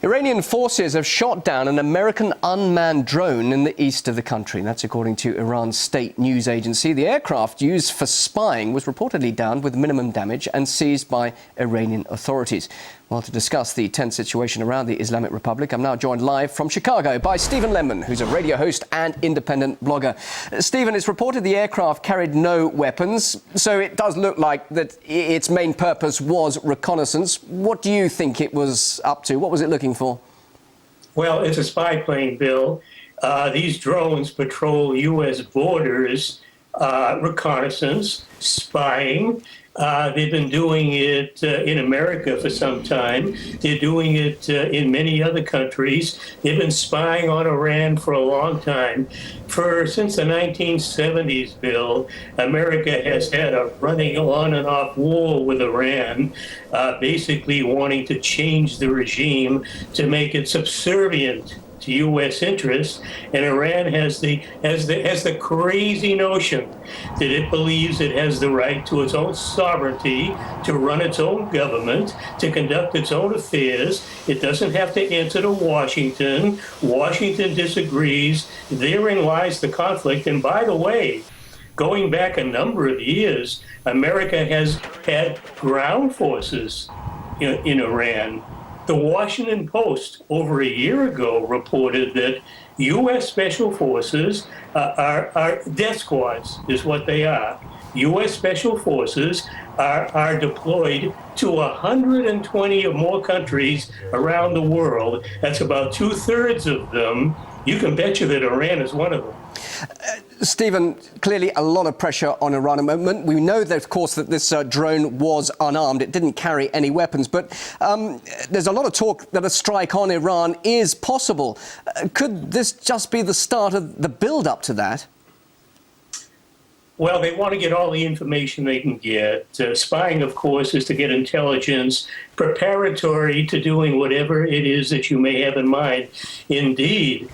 Iranian forces have shot down an American unmanned drone in the east of the country. That's according to Iran's state news agency. The aircraft used for spying was reportedly downed with minimum damage and seized by Iranian authorities. Well, to discuss the tense situation around the Islamic Republic, I'm now joined live from Chicago by Stephen Lenman, who's a radio host and independent blogger. Stephen, it's reported the aircraft carried no weapons, so it does look like that its main purpose was reconnaissance. What do you think it was up to? What was it looking for? Well, it's a spy plane, Bill. These drones patrol U.S. borders, reconnaissance, spying. They've been doing it in America for some time. They're doing it in many other countries. They've been spying on Iran for a long time. Since the 1970s, Bill, America has had a running on and off war with Iran, basically wanting to change the regime to make it subservient to U.S. interests, and Iran has the crazy notion that it believes it has the right to its own sovereignty, to run its own government, to conduct its own affairs. It doesn't have to answer to Washington. Washington disagrees. Therein lies the conflict. And by the way, going back a number of years, America has had ground forces in Iran. The Washington Post over a year ago reported that U.S. Special Forces are death squads, is what they are. U.S. Special Forces are deployed to 120 or more countries around the world. That's about 2/3 of them. You can betcha that Iran is one of them. Stephen, clearly a lot of pressure on Iran at the moment. We know, that, of course, that this drone was unarmed. It didn't carry any weapons. But there's a lot of talk that a strike on Iran is possible. Could this just be the start of the build-up to that? Well, they want to get all the information they can get. Spying, of course, is to get intelligence preparatory to doing whatever it is that you may have in mind. Indeed,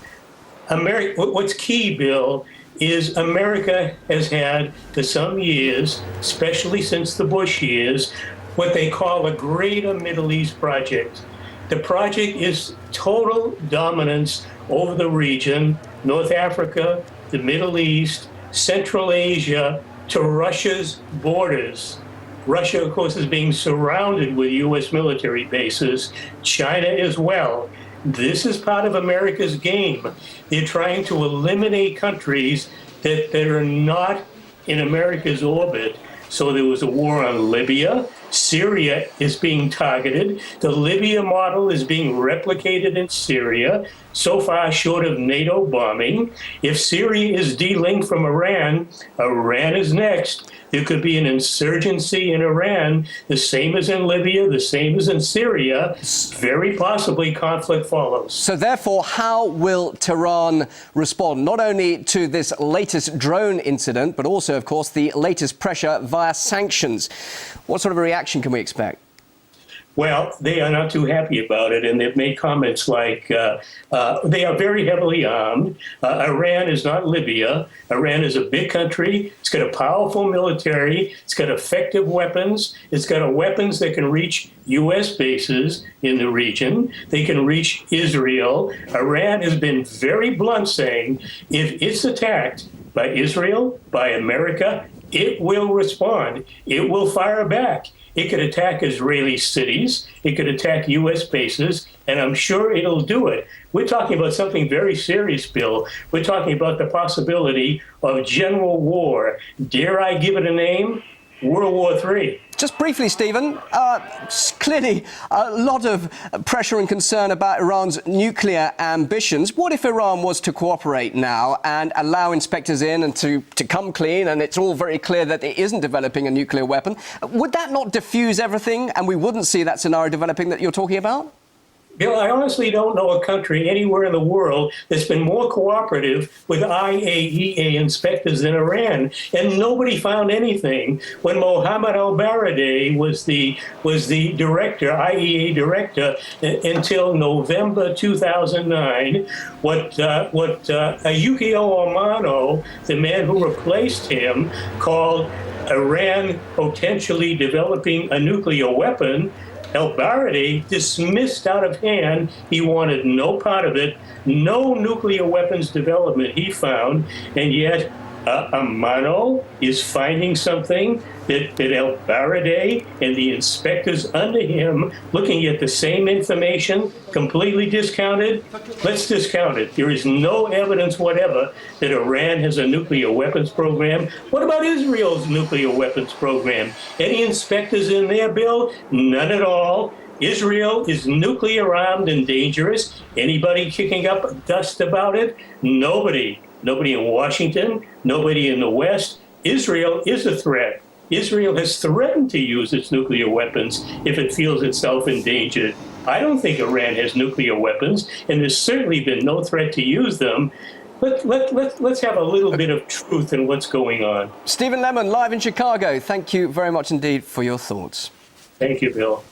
what's key, Bill, is America has had for some years, especially since the Bush years, what they call a Greater Middle East Project. The project is total dominance over the region, North Africa, the Middle East, Central Asia, to Russia's borders. Russia, of course, is being surrounded with U.S. military bases, China as well. This is part of America's game. They're trying to eliminate countries that are not in America's orbit. So there was a war on Libya. Syria is being targeted. The Libya model is being replicated in Syria, so far short of NATO bombing. If Syria is de-linked from Iran, Iran is next. There could be an insurgency in Iran, the same as in Libya, the same as in Syria. Very possibly conflict follows. So therefore, how will Tehran respond, not only to this latest drone incident, but also, of course, the latest pressure via sanctions? What sort of a reaction can we expect? Well, they are not too happy about it, and they've made comments like they are very heavily armed. Iran is not Libya. Iran is a big country. It's got a powerful military. It's got effective weapons. It's got weapons that can reach U.S. bases in the region. They can reach Israel. Iran has been very blunt, saying if it's attacked by Israel, by America, it will respond. It will fire back. It could attack Israeli cities. It could attack U.S. bases, and I'm sure it'll do it. We're talking about something very serious, Bill. We're talking about the possibility of general war. Dare I give it a name? World War III. Just briefly, Stephen, clearly a lot of pressure and concern about Iran's nuclear ambitions. What if Iran was to cooperate now and allow inspectors in and to come clean, and it's all very clear that it isn't developing a nuclear weapon? Would that not diffuse everything and we wouldn't see that scenario developing that you're talking about? Bill, I honestly don't know a country anywhere in the world that's been more cooperative with IAEA inspectors than Iran, and nobody found anything. When Mohammad al-Baradei was the director, IAEA director, until November 2009, what Yukio Amano, the man who replaced him, called Iran potentially developing a nuclear weapon, El-Baradei dismissed out of hand. He wanted no part of it, no nuclear weapons development, he found, and yet Amano is finding something that El-Baradei and the inspectors under him, looking at the same information, completely discounted. Let's discount it. There is no evidence whatever that Iran has a nuclear weapons program. What about Israel's nuclear weapons program? Any inspectors in there, Bill? None at all. Israel is nuclear armed and dangerous. Anybody kicking up dust about it? Nobody. Nobody in Washington, nobody in the West. Israel is a threat. Israel has threatened to use its nuclear weapons if it feels itself endangered. I don't think Iran has nuclear weapons, and there's certainly been no threat to use them. Let's have a little bit of truth in what's going on. Stephen Lemon, live in Chicago. Thank you very much indeed for your thoughts. Thank you, Bill.